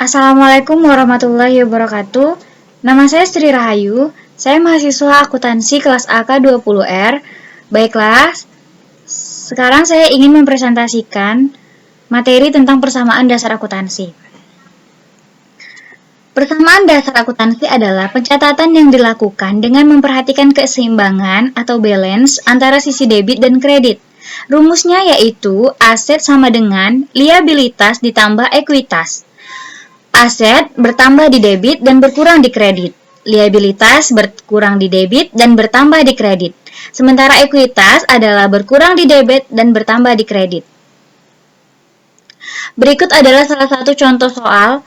Assalamualaikum warahmatullahi wabarakatuh. Nama saya Sri Rahayu. Saya mahasiswa akuntansi kelas AK20R. Baiklah, sekarang saya ingin mempresentasikan materi tentang persamaan dasar akuntansi. Persamaan dasar akuntansi adalah pencatatan yang dilakukan dengan memperhatikan keseimbangan atau balance antara sisi debit dan kredit. Rumusnya yaitu aset sama dengan liabilitas ditambah ekuitas. Aset bertambah di debit dan berkurang di kredit. Liabilitas berkurang di debit dan bertambah di kredit. Sementara ekuitas adalah berkurang di debit dan bertambah di kredit. Berikut adalah salah satu contoh soal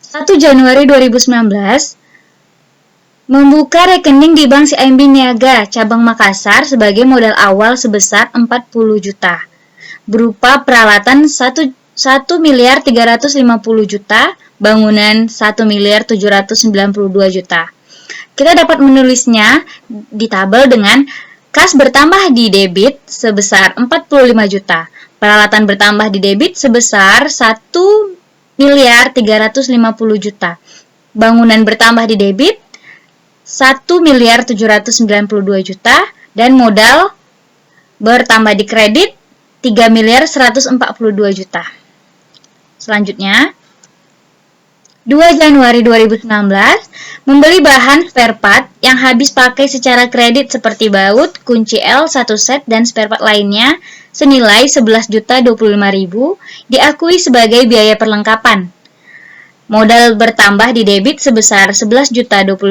1 Januari 2019. Membuka rekening di Bank CIMB Niaga, cabang Makassar sebagai modal awal sebesar 40 juta. Berupa peralatan 1.350 juta, bangunan 1.792 juta. Kita dapat menulisnya di tabel dengan kas bertambah di debit sebesar 45 juta, peralatan bertambah di debit sebesar 1.350 juta, bangunan bertambah di debit 1.792 juta, dan modal bertambah di kredit 3.142 juta. Selanjutnya, 2 Januari 2019, membeli bahan spare part yang habis pakai secara kredit seperti baut, kunci L 1 set, dan spare part lainnya senilai 11.025.000 diakui sebagai biaya perlengkapan. Modal bertambah di debit sebesar 11.025.000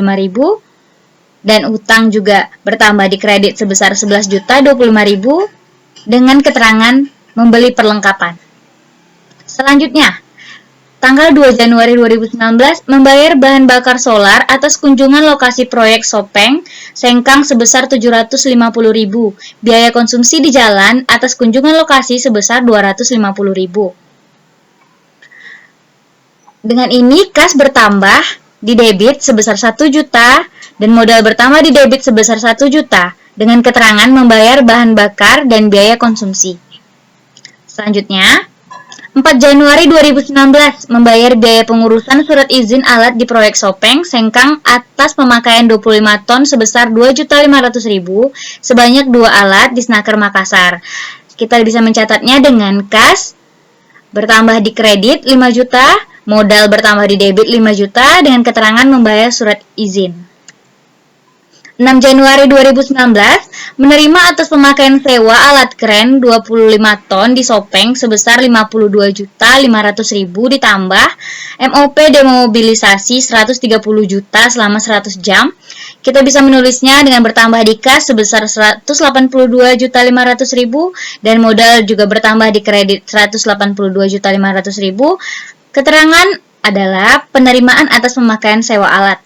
dan utang juga bertambah di kredit sebesar 11.025.000 dengan keterangan membeli perlengkapan. Selanjutnya, tanggal 2 Januari 2019, membayar bahan bakar solar atas kunjungan lokasi proyek Sopeng, Sengkang sebesar 750.000, biaya konsumsi di jalan atas kunjungan lokasi sebesar 250.000. Dengan ini, kas bertambah di debit sebesar 1 juta dan modal bertambah di debit sebesar 1 juta dengan keterangan membayar bahan bakar dan biaya konsumsi. Selanjutnya, 4 Januari 2019, membayar biaya pengurusan surat izin alat di proyek Sopeng, Sengkang atas pemakaian 25 ton sebesar 2.500.000 sebanyak 2 alat di Snaker Makassar. Kita bisa mencatatnya dengan kas bertambah di kredit 5 juta, modal bertambah di debit 5 juta dengan keterangan membayar surat izin. 6 Januari 2019, menerima atas pemakaian sewa alat kren 25 ton di Sopeng sebesar 52.500.000 ditambah MOP demobilisasi 130 juta selama 100 jam. Kita bisa menulisnya dengan bertambah di kas sebesar 182.500.000 dan modal juga bertambah di kredit 182.500.000. Keterangan adalah penerimaan atas pemakaian sewa alat.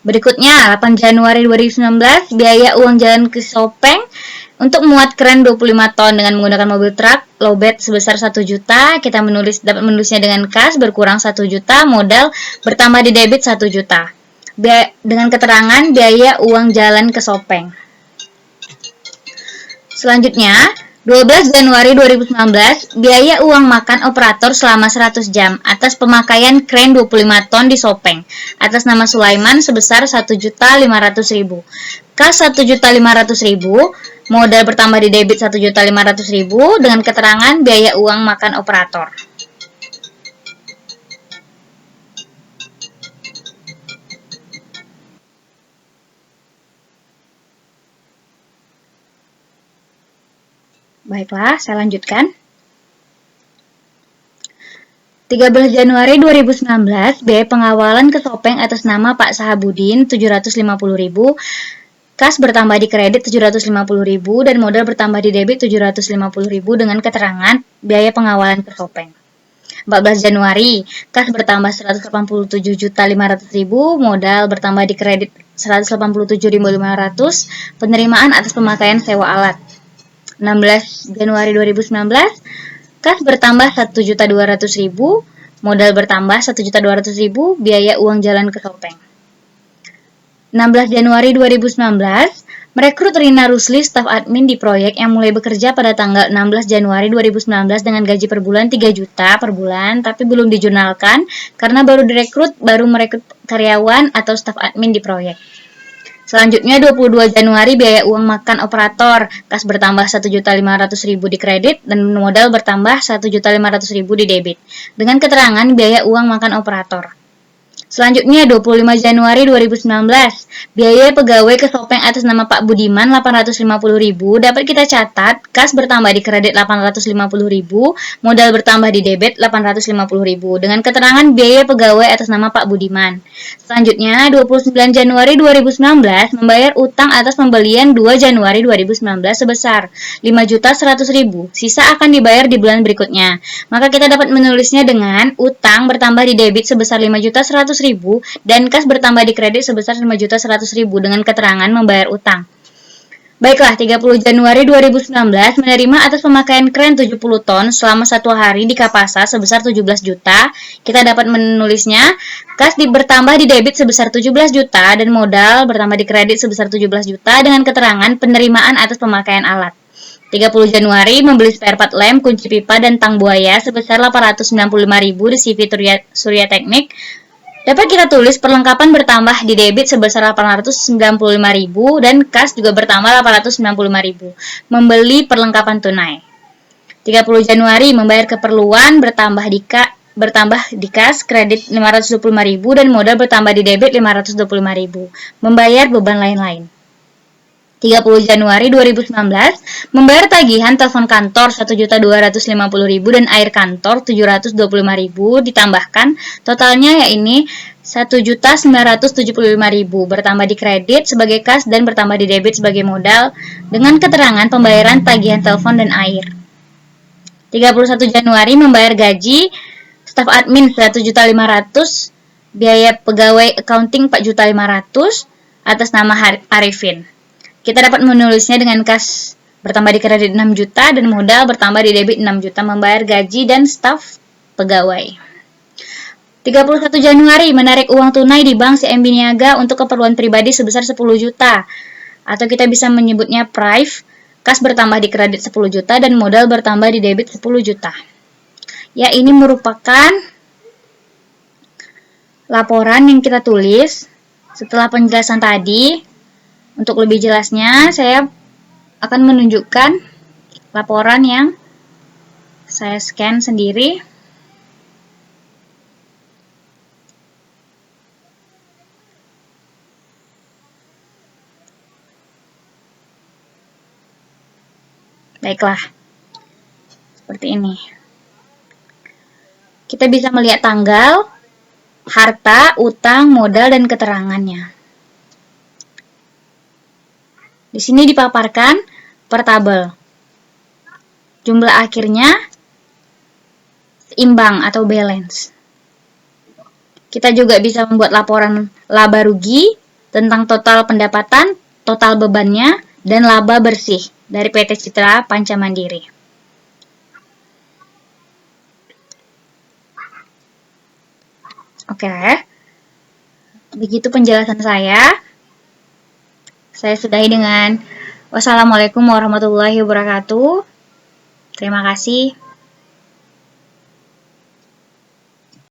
Berikutnya, 8 Januari 2019, biaya uang jalan ke Sopeng untuk muat kren 25 ton dengan menggunakan mobil truk low bed sebesar 1 juta. Kita dapat menulisnya dengan kas berkurang 1 juta, modal bertambah di debit 1 juta. Dengan keterangan biaya uang jalan ke Sopeng. Selanjutnya, 12 Januari 2019, biaya uang makan operator selama 100 jam atas pemakaian kren 25 ton di Sopeng atas nama Sulaiman sebesar 1.500.000. Kas 1.500.000, modal bertambah di debit 1.500.000 dengan keterangan biaya uang makan operator. Baiklah, saya lanjutkan. 13 Januari 2019, biaya pengawalan ke Sopeng atas nama Pak Sahabudin 750.000, kas bertambah di kredit 750.000 dan modal bertambah di debit 750.000 dengan keterangan biaya pengawalan ke Sopeng. 14 Januari, kas bertambah 187.500.000, modal bertambah di kredit 187.500, penerimaan atas pemakaian sewa alat. 16 Januari 2019, kas bertambah 1.200.000, modal bertambah 1.200.000, biaya uang jalan ke Sopeng. 16 Januari 2019, Merekrut Rina Rusli, staf admin di proyek yang mulai bekerja pada tanggal 16 Januari 2019 dengan gaji per bulan 3 juta per bulan, tapi belum dijurnalkan karena baru merekrut karyawan atau staf admin di proyek. Selanjutnya 22 Januari biaya uang makan operator, kas bertambah 1.500.000 di kredit dan modal bertambah 1.500.000 di debit, dengan keterangan biaya uang makan operator. Selanjutnya 25 Januari 2019, biaya pegawai kesopeng atas nama Pak Budiman 850.000 dapat kita catat, kas bertambah di kredit 850.000, modal bertambah di debit 850.000 dengan keterangan biaya pegawai atas nama Pak Budiman. Selanjutnya 29 Januari 2019 membayar utang atas pembelian 2 Januari 2019 sebesar 5.100.000, sisa akan dibayar di bulan berikutnya. Maka kita dapat menulisnya dengan utang bertambah di debit sebesar 5.100.000 dan kas bertambah di kredit sebesar 5.100.000 dengan keterangan membayar utang. Baiklah, 30 Januari 2019 menerima atas pemakaian kren 70 ton selama 1 hari di Kapasa sebesar 17 juta. Kita dapat menulisnya, kas bertambah di debit sebesar 17 juta dan modal bertambah di kredit sebesar 17 juta dengan keterangan penerimaan atas pemakaian alat. 30 Januari membeli spare part lem, kunci pipa, dan tang buaya sebesar 895.000 di CV Surya Teknik. Dapat kita tulis perlengkapan bertambah di debit sebesar 895.000 dan kas juga bertambah 895.000. Membeli perlengkapan tunai. 30 Januari membayar keperluan bertambah di kas kredit 525.000 dan modal bertambah di debit 525.000. Membayar beban lain-lain. 30 Januari 2019 membayar tagihan telepon kantor 1.250.000 dan air kantor 725.000 ditambahkan totalnya yaitu 1.975.000 bertambah di kredit sebagai kas dan bertambah di debit sebagai modal dengan keterangan pembayaran tagihan telepon dan air. 31 Januari membayar gaji staf admin 1.500.000, biaya pegawai accounting 4.500.000 atas nama Arifin. Kita dapat menulisnya dengan kas bertambah di kredit 6 juta dan modal bertambah di debit 6 juta membayar gaji dan staf pegawai. 31 Januari menarik uang tunai di bank CMB Niaga untuk keperluan pribadi sebesar 10 juta atau kita bisa menyebutnya PRIV. Kas bertambah di kredit 10 juta dan modal bertambah di debit 10 juta. Ya, ini merupakan laporan yang kita tulis setelah penjelasan tadi. Untuk lebih jelasnya, saya akan menunjukkan laporan yang saya scan sendiri. Baiklah, seperti ini. Kita bisa melihat tanggal, harta, utang, modal, dan keterangannya. Di sini dipaparkan per tabel. Jumlah akhirnya seimbang atau balance. Kita juga bisa membuat laporan laba rugi tentang total pendapatan, total bebannya, dan laba bersih dari PT Citra Panca Mandiri. Oke, begitu penjelasan saya. Saya sudahi dengan wassalamualaikum warahmatullahi wabarakatuh. Terima kasih.